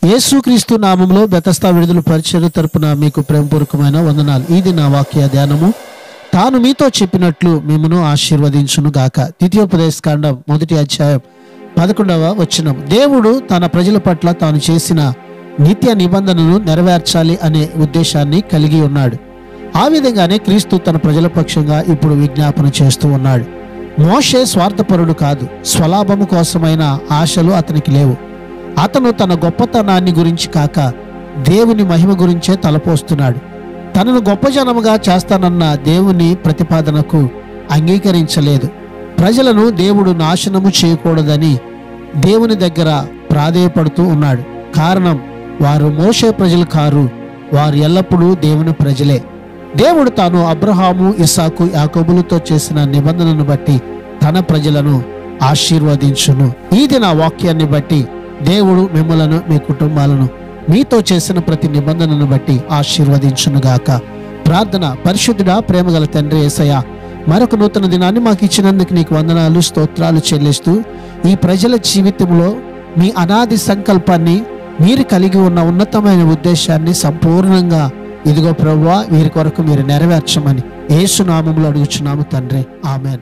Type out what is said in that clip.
యేసుక్రీస్తు నామములో బెతస్తా విడుదల పరిచర్య తరపున మీకు ప్రేమపూర్వకమైన వందనాలు. ఇది నా వాక్య ధ్యానము. తాను మీతో చెప్పినట్లు మిమ్మను ఆశీర్వదించును గాక. ద్వితీయోపదేశకాండం 1వ అధ్యాయం 11వ వచనం. దేవుడు తన ప్రజల పట్ల తాను చేసిన నిత్య నిబంధనను నెరవేర్చాలి అనే ఉద్దేశాన్ని కలిగి ఉన్నాడు. ఆ విధంగానే క్రీస్తు తన ప్రజల పక్షంగా ఇప్పుడు విజ్ఞాపన చేస్తూ ఉన్నాడు. మోషే స్వార్థపరుడు కాదు. స్వలాభము కోసమైన ఆశలు అతనికి లేవు. అతను తన గొప్పతనాన్ని గురించి కాక దేవుని మహిమ గురించే తలపోస్తున్నాడు. తనను గొప్ప జనముగా చేస్తానన్న దేవుని ప్రతిపాదనకు అంగీకరించలేదు. ప్రజలను దేవుడు నాశనము చేయకూడదని దేవుని దగ్గర ప్రాధేయపడుతూ ఉన్నాడు. కారణం, వారు మోషే ప్రజలు కారు, వారు ఎల్లప్పుడూ దేవుని ప్రజలే. దేవుడు తాను అబ్రహాము, ఇస్సాకు, యాకోబులతో చేసిన నిబంధనను బట్టి తన ప్రజలను ఆశీర్వదించును. ఇది నా వాక్యాన్ని బట్టి దేవుడు మిమ్మలను, మీ కుటుంబాలను, మీతో చేసిన ప్రతి నిబంధనను బట్టి ఆశీర్వదించునుగాక. ప్రార్థన. పరిశుద్ధుడా, ప్రేమగల తండ్రి యేసయ్య, మరొక నూతన దినాన్ని మాకు ఇచ్చినందుకు నీకు వందనాలు, స్తోత్రాలు చెల్లిస్తూ ఈ ప్రజల జీవితంలో మీ అనాది సంకల్పాన్ని, మీరు కలిగి ఉన్న ఉన్నతమైన ఉద్దేశాన్ని సంపూర్ణంగా ఇదిగో ప్రభువా వీరి కొరకు మీరు నెరవేర్చమని యేసు నామములో అడుగుచున్నాము తండ్రి. ఆమెన్.